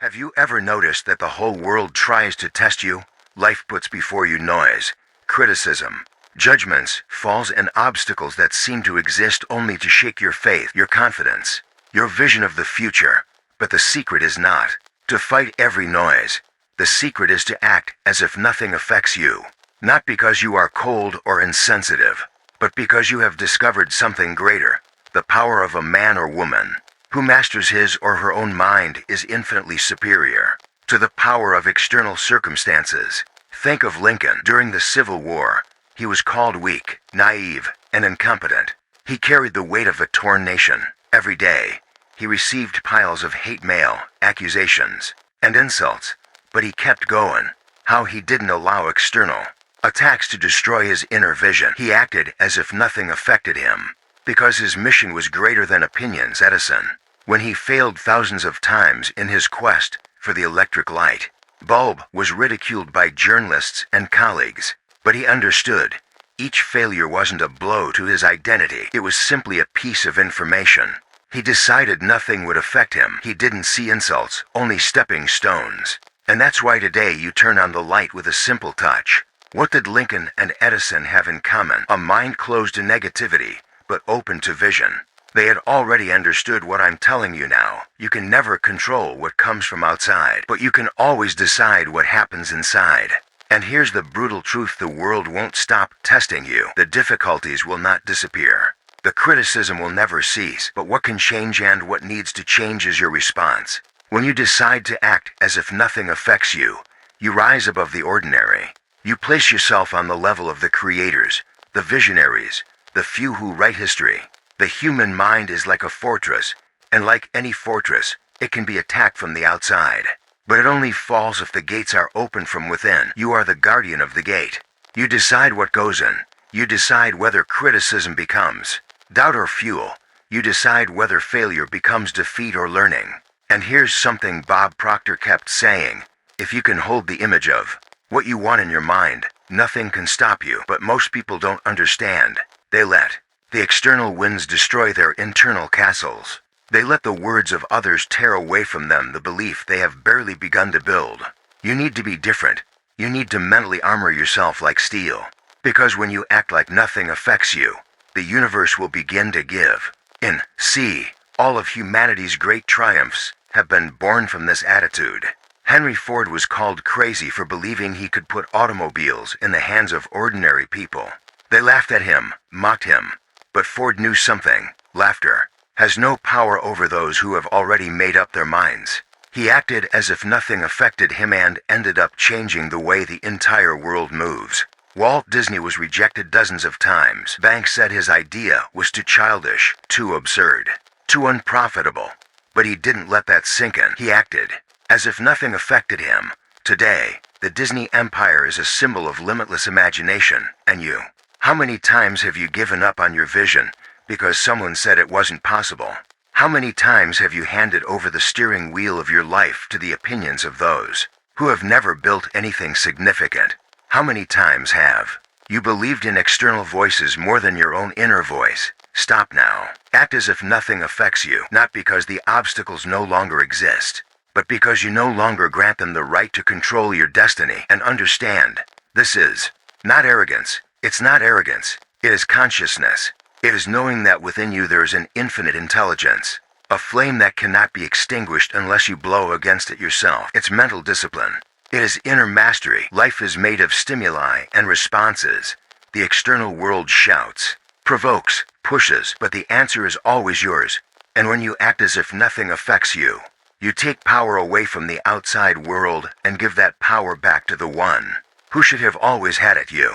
Have you ever noticed that the whole world tries to test you? Life puts before you noise, criticism, judgments, falls, and obstacles that seem to exist only to shake your faith, your confidence, your vision of the future. But the secret is not to fight every noise. The secret is to act as if nothing affects you. Not because you are cold or insensitive, but because you have discovered something greater. The power of a man or woman who masters his or her own mind is infinitely superior to the power of external circumstances. Think of Lincoln during the Civil War. He was called weak, naive, and incompetent. He carried the weight of a torn nation. Every day, he received piles of hate mail, accusations, and insults, but he kept going. How he didn't allow external attacks to destroy his inner vision. He acted as if nothing affected him, because his mission was greater than opinions. Edison, when he failed thousands of times in his quest for the electric light bulb, was ridiculed by journalists and colleagues, but he understood. Each failure wasn't a blow to his identity. It was simply a piece of information. He decided nothing would affect him. He didn't see insults, only stepping stones. And that's why today you turn on the light with a simple touch. What did Lincoln and Edison have in common? A mind closed to negativity, but open to vision. They had already understood what I'm telling you now. You can never control what comes from outside, but you can always decide what happens inside. And here's the brutal truth: the world won't stop testing you. The difficulties will not disappear. The criticism will never cease. But what can change and what needs to change is your response. When you decide to act as if nothing affects you, you rise above the ordinary. You place yourself on the level of the creators, the visionaries, the few who write history. The human mind is like a fortress, and like any fortress, it can be attacked from the outside. But it only falls if the gates are open from within. You are the guardian of the gate. You decide what goes in. You decide whether criticism becomes doubt or fuel. You decide whether failure becomes defeat or learning. And here's something Bob Proctor kept saying: if you can hold the image of what you want in your mind, nothing can stop you. But most people don't understand. They let the external winds destroy their internal castles. They let the words of others tear away from them the belief they have barely begun to build. You need to be different. You need to mentally armor yourself like steel. Because when you act like nothing affects you, the universe will begin to give in. See, all of humanity's great triumphs have been born from this attitude. Henry Ford was called crazy for believing he could put automobiles in the hands of ordinary people. They laughed at him, mocked him. But Ford knew something: laughter has no power over those who have already made up their minds. He acted as if nothing affected him and ended up changing the way the entire world moves. Walt Disney was rejected dozens of times. Banks said his idea was too childish, too absurd, too unprofitable. But he didn't let that sink in. He acted as if nothing affected him. Today, the Disney empire is a symbol of limitless imagination. And you? How many times have you given up on your vision because someone said it wasn't possible? How many times have you handed over the steering wheel of your life to the opinions of those who have never built anything significant? How many times have you believed in external voices more than your own inner voice? Stop now. Act as if nothing affects you, not because the obstacles no longer exist, but because you no longer grant them the right to control your destiny. And understand, this is not arrogance. It's not arrogance. It is consciousness. It is knowing that within you there is an infinite intelligence, a flame that cannot be extinguished unless you blow against it yourself. It's mental discipline. It is inner mastery. Life is made of stimuli and responses. The external world shouts, provokes, pushes, but the answer is always yours. And when you act as if nothing affects you, you take power away from the outside world and give that power back to the one who should have always had it: you.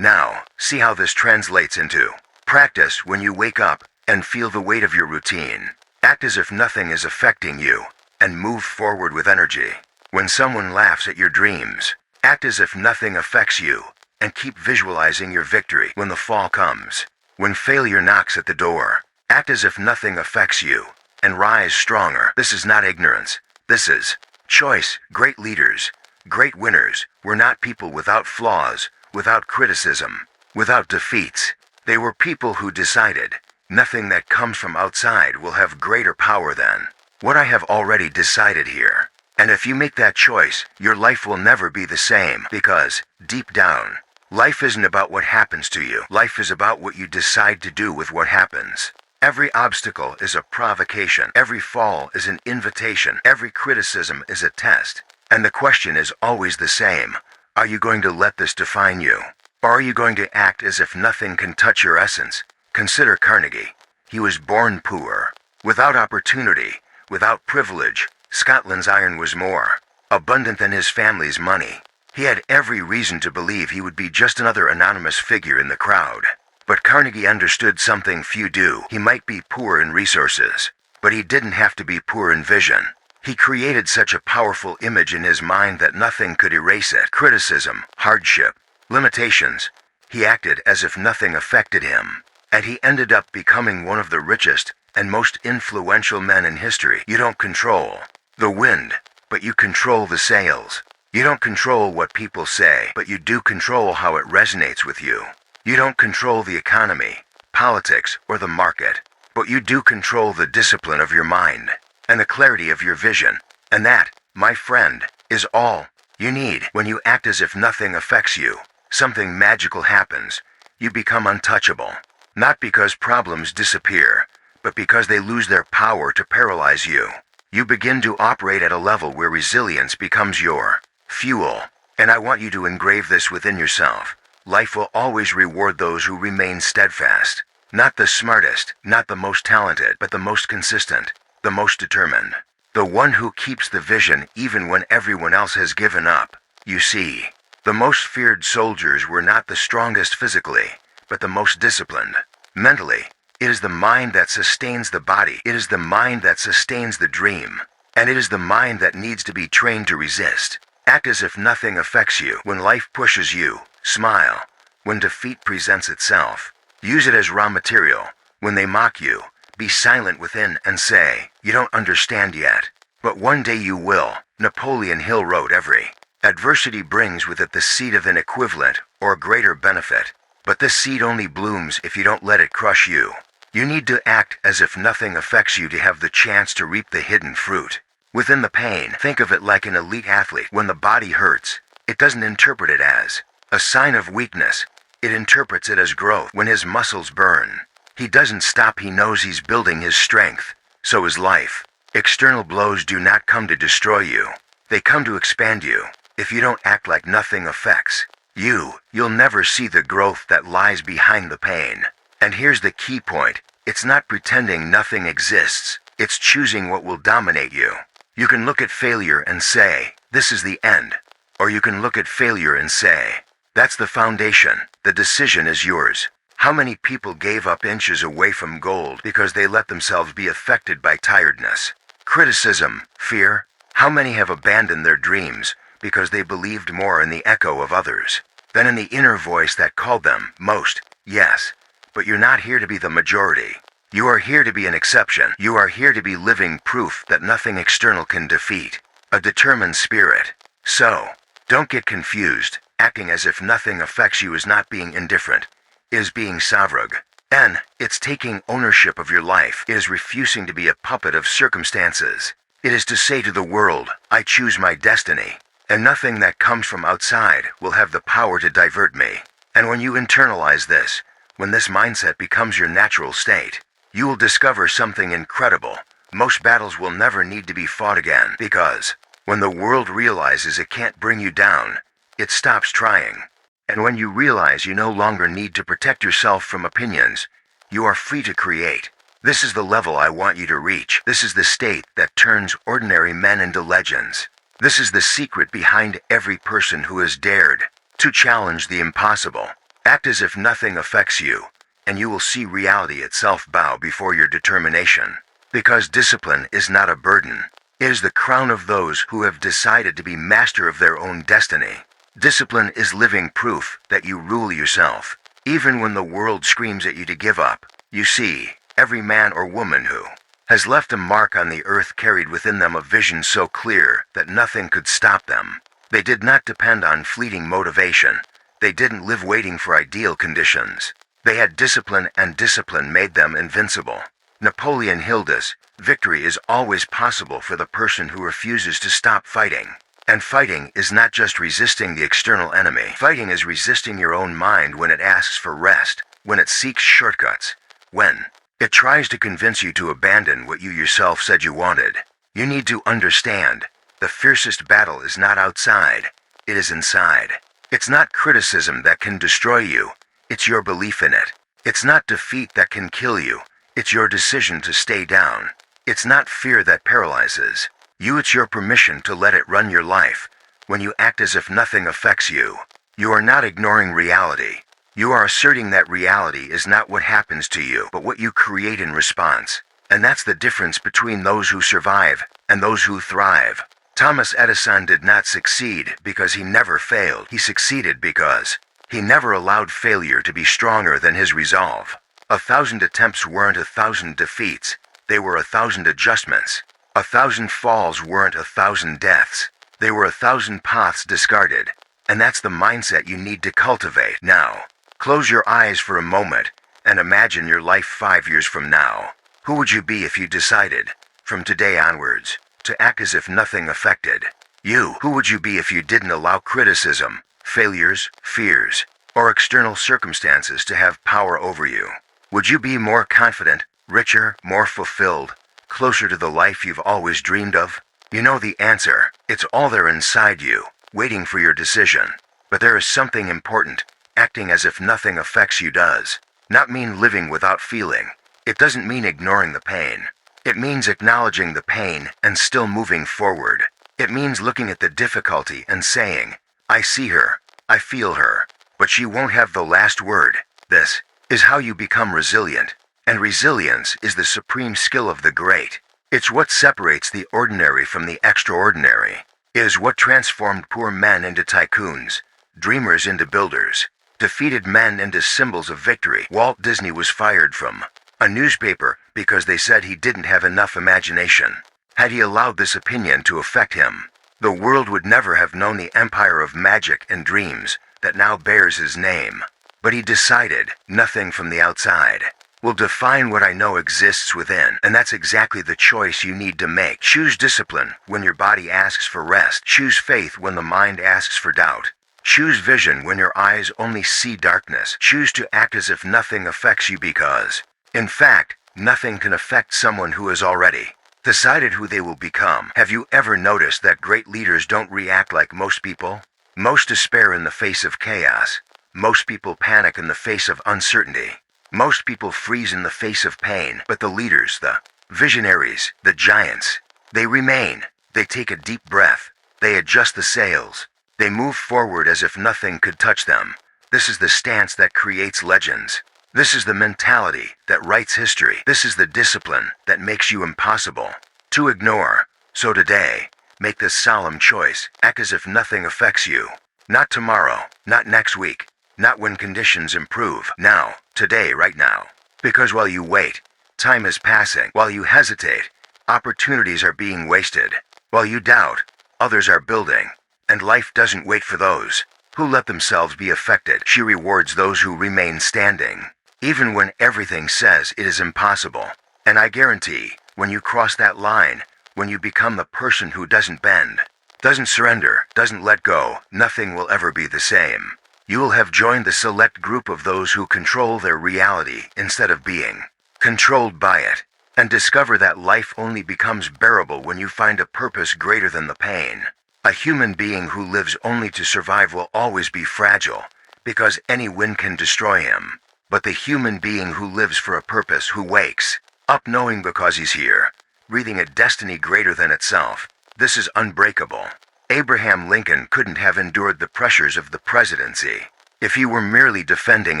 Now, see how this translates into practice. When you wake up and feel the weight of your routine, act as if nothing is affecting you and move forward with energy. When someone laughs at your dreams, act as if nothing affects you and keep visualizing your victory. When the fall comes, when failure knocks at the door, act as if nothing affects you and rise stronger. This is not ignorance. This is choice. Great leaders, great winners, were not people without flaws, without criticism, without defeats. They were people who decided, nothing that comes from outside will have greater power than what I have already decided here. And if you make that choice, your life will never be the same because, deep down, life isn't about what happens to you. Life is about what you decide to do with what happens. Every obstacle is a provocation. Every fall is an invitation. Every criticism is a test. And the question is always the same. Are you going to let this define you? Or are you going to act as if nothing can touch your essence? Consider Carnegie. He was born poor, without opportunity, without privilege. Scotland's iron was more abundant than his family's money. He had every reason to believe he would be just another anonymous figure in the crowd. But Carnegie understood something few do. He might be poor in resources, but he didn't have to be poor in vision. He created such a powerful image in his mind that nothing could erase it. Criticism, hardship, limitations. He acted as if nothing affected him. And he ended up becoming one of the richest and most influential men in history. You don't control the wind, but you control the sails. You don't control what people say, but you do control how it resonates with you. You don't control the economy, politics, or the market, but you do control the discipline of your mind and the clarity of your vision. And that, my friend, is all you need. When you act as if nothing affects you, something magical happens. You become untouchable. Not because problems disappear, but because they lose their power to paralyze you. You begin to operate at a level where resilience becomes your fuel. And I want you to engrave this within yourself. Life will always reward those who remain steadfast. Not the smartest, not the most talented, but the most consistent, the most determined. The one who keeps the vision even when everyone else has given up. You see, the most feared soldiers were not the strongest physically, but the most disciplined. Mentally, it is the mind that sustains the body. It is the mind that sustains the dream. And it is the mind that needs to be trained to resist. Act as if nothing affects you. When life pushes you, smile. When defeat presents itself, use it as raw material. When they mock you, be silent within and say, you don't understand yet. But one day you will. Napoleon Hill wrote, every adversity brings with it the seed of an equivalent or greater benefit. But this seed only blooms if you don't let it crush you. You need to act as if nothing affects you to have the chance to reap the hidden fruit. Within the pain, think of it like an elite athlete. When the body hurts, it doesn't interpret it as a sign of weakness. It interprets it as growth. When his muscles burn, he doesn't stop. He knows he's building his strength. So is life. External blows do not come to destroy you. They come to expand you. If you don't act like nothing affects you'll never see the growth that lies behind the pain. And here's the key point. It's not pretending nothing exists. It's choosing what will dominate you. You can look at failure and say, this is the end. Or you can look at failure and say, that's the foundation. The decision is yours. How many people gave up inches away from gold because they let themselves be affected by tiredness, criticism, fear? How many have abandoned their dreams because they believed more in the echo of others than in the inner voice that called them most? Yes, but you're not here to be the majority. You are here to be an exception. You are here to be living proof that nothing external can defeat a determined spirit. So, don't get confused. Acting as if nothing affects you is not being indifferent. It is being sovereign. And it's taking ownership of your life. It is refusing to be a puppet of circumstances. It is to say to the world, I choose my destiny, and nothing that comes from outside will have the power to divert me. And when you internalize this, when this mindset becomes your natural state, you will discover something incredible. Most battles will never need to be fought again because when the world realizes it can't bring you down, it stops trying. And when you realize you no longer need to protect yourself from opinions, you are free to create. This is the level I want you to reach. This is the state that turns ordinary men into legends. This is the secret behind every person who has dared to challenge the impossible. Act as if nothing affects you, and you will see reality itself bow before your determination. Because discipline is not a burden. It is the crown of those who have decided to be master of their own destiny. Discipline is living proof that you rule yourself, even when the world screams at you to give up. You see, every man or woman who has left a mark on the earth carried within them a vision so clear that nothing could stop them. They did not depend on fleeting motivation. They didn't live waiting for ideal conditions. They had discipline, and discipline made them invincible. Napoleon Hilda's, victory is always possible for the person who refuses to stop fighting. And fighting is not just resisting the external enemy. Fighting is resisting your own mind when it asks for rest, when it seeks shortcuts, when it tries to convince you to abandon what you yourself said you wanted. You need to understand, the fiercest battle is not outside, it is inside. It's not criticism that can destroy you, it's your belief in it. It's not defeat that can kill you, it's your decision to stay down. It's not fear that paralyzes you, it's your permission to let it run your life. When you act as if nothing affects you, you are not ignoring reality. You are asserting that reality is not what happens to you, but what you create in response. And that's the difference between those who survive and those who thrive. Thomas Edison did not succeed because he never failed. He succeeded because he never allowed failure to be stronger than his resolve. 1,000 attempts weren't 1,000 defeats, they were 1,000 adjustments. 1,000 falls weren't 1,000 deaths, they were 1,000 paths discarded. And that's the mindset you need to cultivate. Now, close your eyes for a moment and imagine your life 5 years from now. Who would you be if you decided, from today onwards, to act as if nothing affected you? Who would you be if you didn't allow criticism, failures, fears, or external circumstances to have power over you? Would you be more confident, richer, more fulfilled, closer to the life you've always dreamed of? You know the answer. It's all there inside you, waiting for your decision. But there is something important. Acting as if nothing affects you does not mean living without feeling. It doesn't mean ignoring the pain. It means acknowledging the pain and still moving forward. It means looking at the difficulty and saying, I see her, I feel her, but she won't have the last word. This is how you become resilient. And resilience is the supreme skill of the great. It's what separates the ordinary from the extraordinary. It is what transformed poor men into tycoons, dreamers into builders, defeated men into symbols of victory. Walt Disney was fired from a newspaper because they said he didn't have enough imagination. Had he allowed this opinion to affect him, the world would never have known the empire of magic and dreams that now bears his name. But he decided, nothing from the outside will define what I know exists within. And that's exactly the choice you need to make. Choose discipline when your body asks for rest. Choose faith when the mind asks for doubt. Choose vision when your eyes only see darkness. Choose to act as if nothing affects you because, in fact, nothing can affect someone who has already decided who they will become. Have you ever noticed that great leaders don't react like most people? Most despair in the face of chaos. Most people panic in the face of uncertainty. Most people freeze in the face of pain. But the leaders, the visionaries, the giants, they remain. They take a deep breath. They adjust the sails. They move forward as if nothing could touch them. This is the stance that creates legends. This is the mentality that writes history. This is the discipline that makes you impossible to ignore. So today, make this solemn choice. Act as if nothing affects you. Not tomorrow, not next week, not when conditions improve. Now, today, right now. Because while you wait, time is passing. While you hesitate, opportunities are being wasted. While you doubt, others are building. And life doesn't wait for those who let themselves be affected. She rewards those who remain standing, even when everything says it is impossible. And I guarantee, when you cross that line, when you become the person who doesn't bend, doesn't surrender, doesn't let go, nothing will ever be the same. You will have joined the select group of those who control their reality instead of being controlled by it. And discover that life only becomes bearable when you find a purpose greater than the pain. A human being who lives only to survive will always be fragile, because any wind can destroy him. But the human being who lives for a purpose, who wakes up knowing because he's here, breathing a destiny greater than itself, this is unbreakable. Abraham Lincoln couldn't have endured the pressures of the presidency if he were merely defending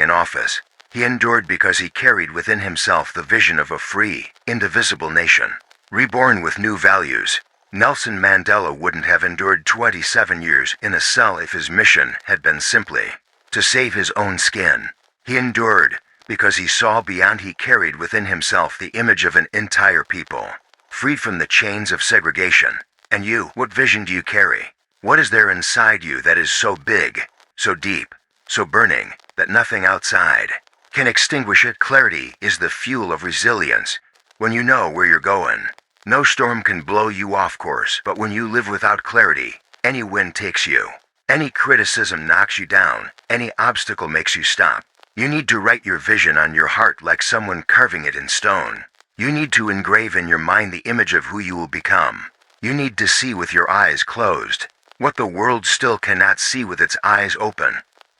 an office. He endured because he carried within himself the vision of a free, indivisible nation, reborn with new values. Nelson Mandela wouldn't have endured 27 years in a cell if his mission had been simply to save his own skin. He endured because he saw beyond. He carried within himself the image of an entire people, freed from the chains of segregation. And you, what vision do you carry? What is there inside you that is so big, so deep, so burning, that nothing outside can extinguish it? Clarity is the fuel of resilience. when you know where you're going. No storm can blow you off course, but when you live without clarity, any wind takes you. Any criticism knocks you down, any obstacle makes you stop. You need to write your vision on your heart like someone carving it in stone. You need to engrave in your mind the image of who you will become. You need to see with your eyes closed what the world still cannot see with its eyes open.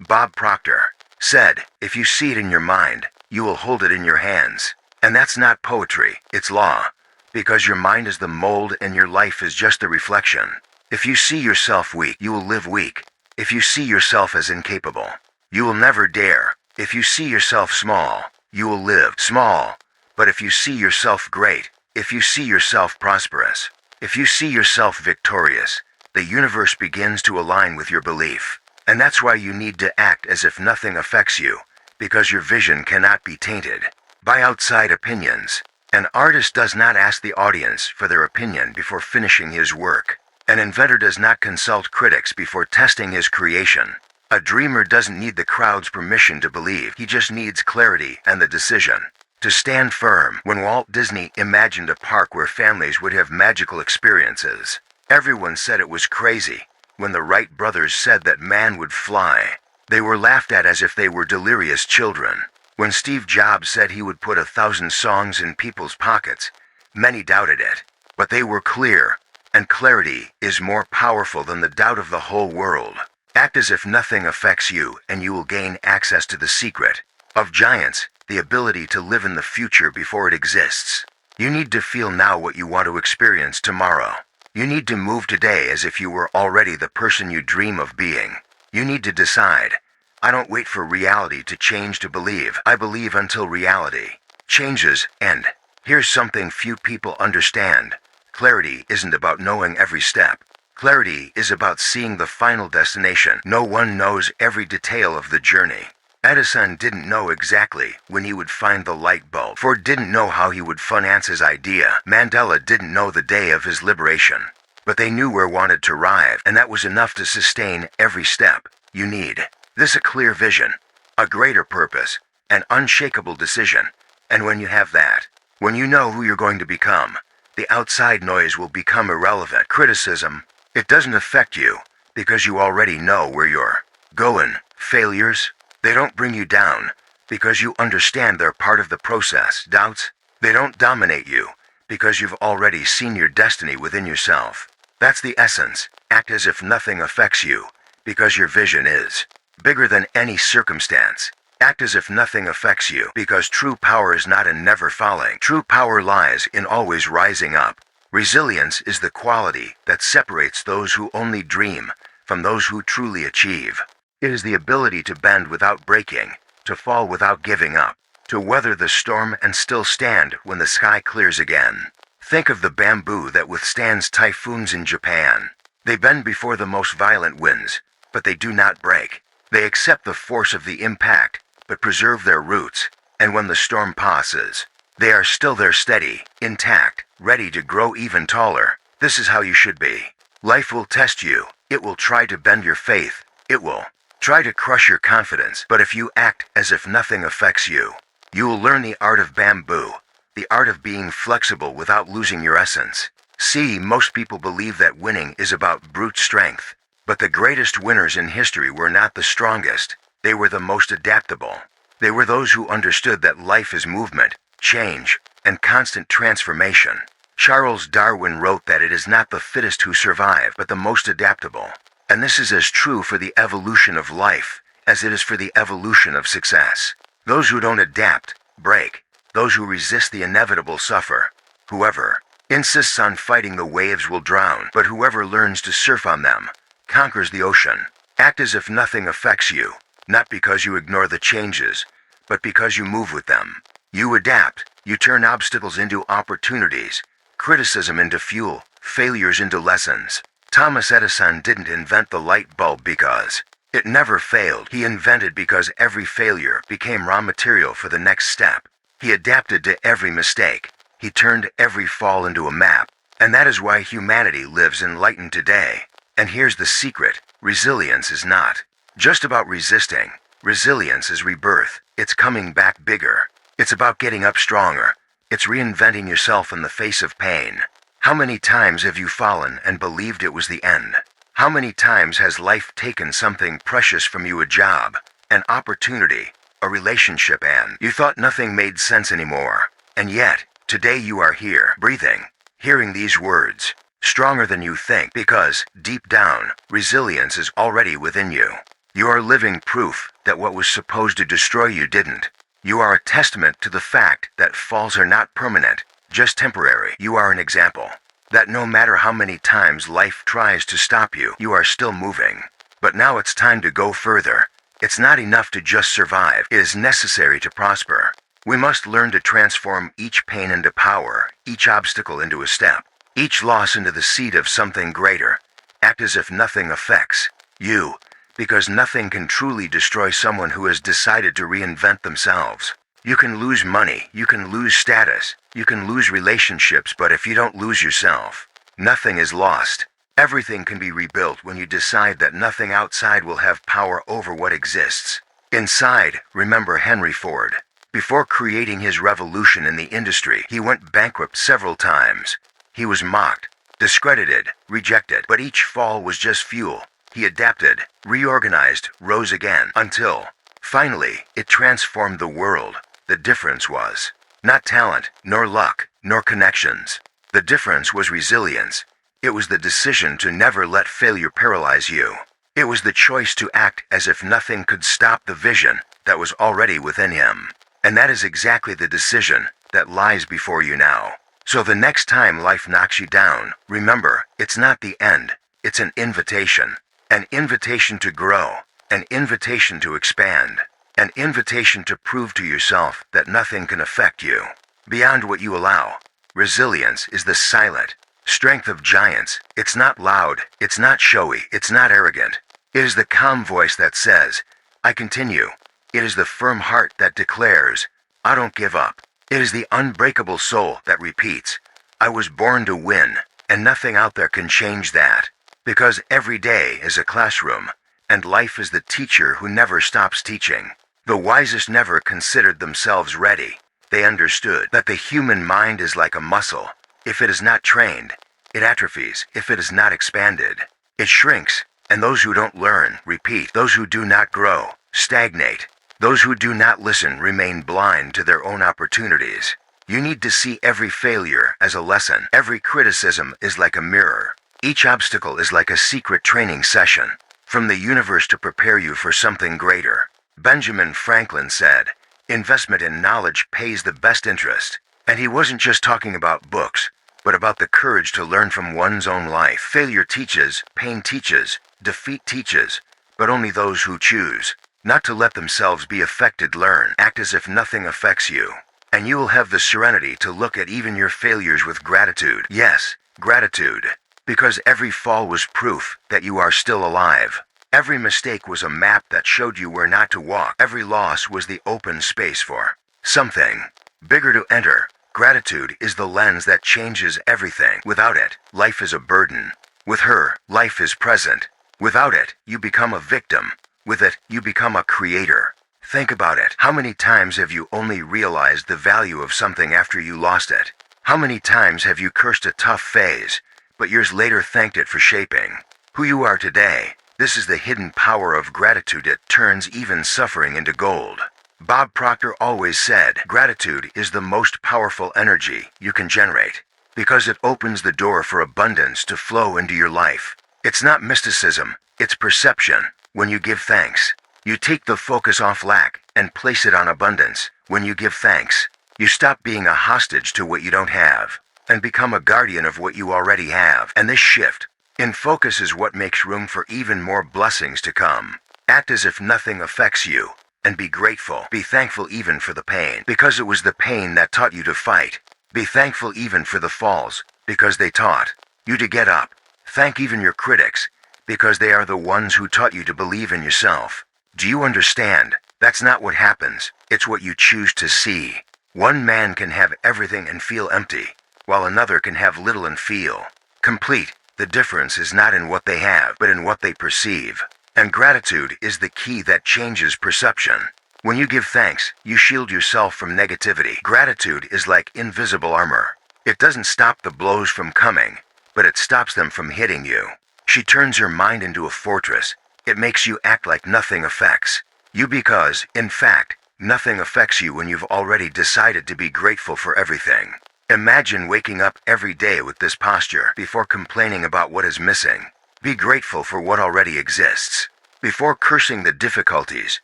Bob Proctor said, if you see it in your mind, you will hold it in your hands. And that's not poetry, it's law. Because your mind is the mold and your life is just a reflection. If you see yourself weak, you will live weak. If you see yourself as incapable, you will never dare. If you see yourself small, you will live small. But if you see yourself great, if you see yourself prosperous, if you see yourself victorious, the universe begins to align with your belief. And that's why you need to act as if nothing affects you, because your vision cannot be tainted by outside opinions. An artist does not ask the audience for their opinion before finishing his work. An inventor does not consult critics before testing his creation. A dreamer doesn't need the crowd's permission to believe, he just needs clarity and the decision to stand firm. When Walt Disney imagined a park where families would have magical experiences, everyone said it was crazy. When the Wright brothers said that man would fly, they were laughed at as if they were delirious children. When Steve Jobs said he would put 1,000 songs in people's pockets, many doubted it. But they were clear, and clarity is more powerful than the doubt of the whole world. Act as if nothing affects you, and you will gain access to the secret of giants, the ability to live in the future before it exists. You need to feel now what you want to experience tomorrow. You need to move today as if you were already the person you dream of being. You need to decide, I don't wait for reality to change to believe. I believe until reality changes. And here's something few people understand. Clarity isn't about knowing every step. Clarity is about seeing the final destination. No one knows every detail of the journey. Edison didn't know exactly when he would find the light bulb. Ford didn't know how he would finance his idea. Mandela didn't know the day of his liberation. But they knew where wanted to arrive, and that was enough to sustain every step. You need this: a clear vision, a greater purpose, an unshakable decision. And when you have that, when you know who you're going to become, the outside noise will become irrelevant. Criticism, it doesn't affect you, because you already know where you're going. Failures, they don't bring you down, because you understand they're part of the process. Doubts, they don't dominate you, because you've already seen your destiny within yourself. That's the essence. Act as if nothing affects you, because your vision is bigger than any circumstance. Act as if nothing affects you, because true power is not in never falling. True power lies in always rising up. Resilience is the quality that separates those who only dream from those who truly achieve. It is the ability to bend without breaking, to fall without giving up, to weather the storm and still stand when the sky clears again. Think of the bamboo that withstands typhoons in Japan. They bend before the most violent winds, but they do not break. They accept the force of the impact, but preserve their roots. And when the storm passes, they are still there, steady, intact, ready to grow even taller. This is how you should be. Life will test you. It will try to bend your faith. It will try to crush your confidence. But if you act as if nothing affects you, you will learn the art of bamboo, the art of being flexible without losing your essence. See, most people believe that winning is about brute strength. But the greatest winners in history were not the strongest. They were the most adaptable. They were those who understood that life is movement, change, and constant transformation. Charles Darwin wrote that it is not the fittest who survive, but the most adaptable. And this is as true for the evolution of life as it is for the evolution of success. Those who don't adapt, break. Those who resist the inevitable suffer. Whoever insists on fighting the waves will drown, but whoever learns to surf on them conquers the ocean. Act as if nothing affects you, not because you ignore the changes, but because you move with them. You adapt, you turn obstacles into opportunities, criticism into fuel, failures into lessons. Thomas Edison didn't invent the light bulb because it never failed. He invented because every failure became raw material for the next step. He adapted to every mistake. He turned every fall into a map. And that is why humanity lives enlightened today. And here's the secret. Resilience is not just about resisting. Resilience is rebirth. It's coming back bigger. It's about getting up stronger, It's reinventing yourself in the face of pain. How many times have you fallen and believed it was the end? How many times has life taken something precious from you, a job, an opportunity, a relationship, and you thought nothing made sense anymore? And yet, today you are here, breathing, hearing these words, stronger than you think, because, deep down, resilience is already within you. You are living proof that what was supposed to destroy you didn't. You are a testament to the fact that falls are not permanent, just temporary. You are an example that no matter how many times life tries to stop you, you are still moving. But now it's time to go further. It's not enough to just survive. It is necessary to prosper. We must learn to transform each pain into power, each obstacle into a step, each loss into the seed of something greater. Act as if nothing affects you, because nothing can truly destroy someone who has decided to reinvent themselves. You can lose money, you can lose status, you can lose relationships, but if you don't lose yourself, nothing is lost. Everything can be rebuilt when you decide that nothing outside will have power over what exists inside. Remember Henry Ford. Before creating his revolution in the industry, he went bankrupt several times. He was mocked, discredited, rejected, but each fall was just fuel. He adapted, reorganized, rose again, until, finally, it transformed the world. The difference was not talent, nor luck, nor connections. The difference was resilience. It was the decision to never let failure paralyze you. It was the choice to act as if nothing could stop the vision that was already within him. And that is exactly the decision that lies before you now. So the next time life knocks you down, remember, it's not the end, it's an invitation. An invitation to grow, an invitation to expand, an invitation to prove to yourself that nothing can affect you beyond what you allow. Resilience is the silent strength of giants. It's not loud, it's not showy, it's not arrogant. It is the calm voice that says, I continue. It is the firm heart that declares, I don't give up. It is the unbreakable soul that repeats, I was born to win, and nothing out there can change that. Because every day is a classroom, and life is the teacher who never stops teaching. The wisest never considered themselves ready. They understood that the human mind is like a muscle. If it is not trained, it atrophies. If it is not expanded, it shrinks. And those who don't learn, repeat. Those who do not grow, stagnate. Those who do not listen remain blind to their own opportunities. You need to see every failure as a lesson. Every criticism is like a mirror. Each obstacle is like a secret training session from the universe to prepare you for something greater. Benjamin Franklin said, investment in knowledge pays the best interest. And he wasn't just talking about books, but about the courage to learn from one's own life. Failure teaches, pain teaches, defeat teaches, but only those who choose not to let themselves be affected learn. Act as if nothing affects you, and you will have the serenity to look at even your failures with gratitude. Yes, gratitude. Because every fall was proof that you are still alive. Every mistake was a map that showed you where not to walk. Every loss was the open space for something bigger to enter. Gratitude is the lens that changes everything. Without it, life is a burden. With her, life is present. Without it, you become a victim. With it, you become a creator. Think about it. How many times have you only realized the value of something after you lost it? How many times have you cursed a tough phase, but years later thanked it for shaping who you are today? This is the hidden power of gratitude. It turns even suffering into gold. Bob Proctor always said, gratitude is the most powerful energy you can generate, because it opens the door for abundance to flow into your life. It's not mysticism, it's perception. When you give thanks, you take the focus off lack and place it on abundance. When you give thanks, you stop being a hostage to what you don't have and become a guardian of what you already have. And this shift in focus is what makes room for even more blessings to come. Act as if nothing affects you, and be grateful. Be thankful even for the pain, because it was the pain that taught you to fight. Be thankful even for the falls, because they taught you to get up. Thank even your critics, because they are the ones who taught you to believe in yourself. Do you understand? That's not what happens, it's what you choose to see. One man can have everything and feel empty, while another can have little and feel complete. The difference is not in what they have, but in what they perceive. And gratitude is the key that changes perception. When you give thanks, you shield yourself from negativity. Gratitude is like invisible armor. It doesn't stop the blows from coming, but it stops them from hitting you. She turns your mind into a fortress. It makes you act like nothing affects you because, in fact, nothing affects you when you've already decided to be grateful for everything. Imagine waking up every day with this posture before complaining about what is missing. Be grateful for what already exists. Before cursing the difficulties,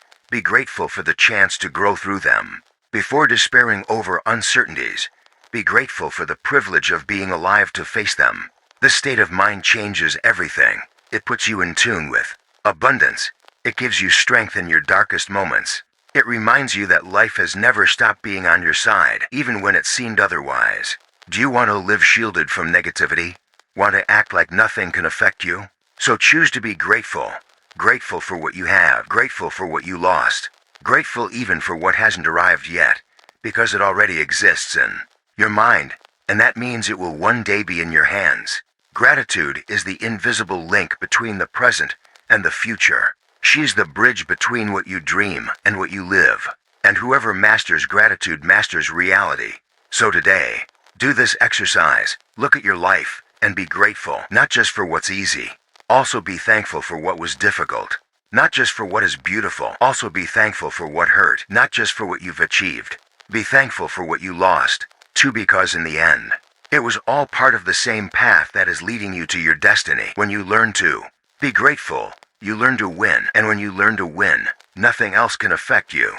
be grateful for the chance to grow through them. Before despairing over uncertainties, be grateful for the privilege of being alive to face them. This state of mind changes everything. It puts you in tune with abundance. It gives you strength in your darkest moments. It reminds you that life has never stopped being on your side, even when it seemed otherwise. Do you want to live shielded from negativity? Want to act like nothing can affect you? So choose to be grateful. Grateful for what you have. Grateful for what you lost. Grateful even for what hasn't arrived yet, because it already exists in your mind, and that means it will one day be in your hands. Gratitude is the invisible link between the present and the future. She's the bridge between what you dream and what you live. And whoever masters gratitude masters reality. So today, do this exercise. Look at your life and be grateful, not just for what's easy. Also be thankful for what was difficult. Not just for what is beautiful. Also be thankful for what hurt, not just for what you've achieved. Be thankful for what you lost, too, because in the end, it was all part of the same path that is leading you to your destiny. When you learn to be grateful, you learn to win. And when you learn to win, nothing else can affect you.